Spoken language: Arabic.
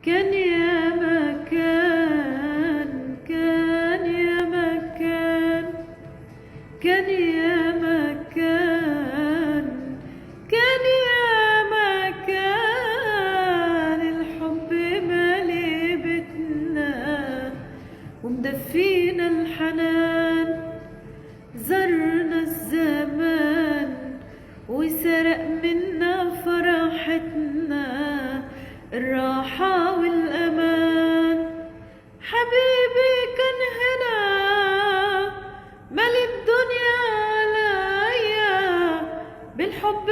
كان يا مكان، كان يا مكان، كان يا مكان، كان يا مكان، الحب مالي بيتنا ومدفينا الحنان. زرنا الزمان وسرق منا فرحتنا، الراحة والأمان. حبيبي كان هنا مالي الدنيا عليا بالحب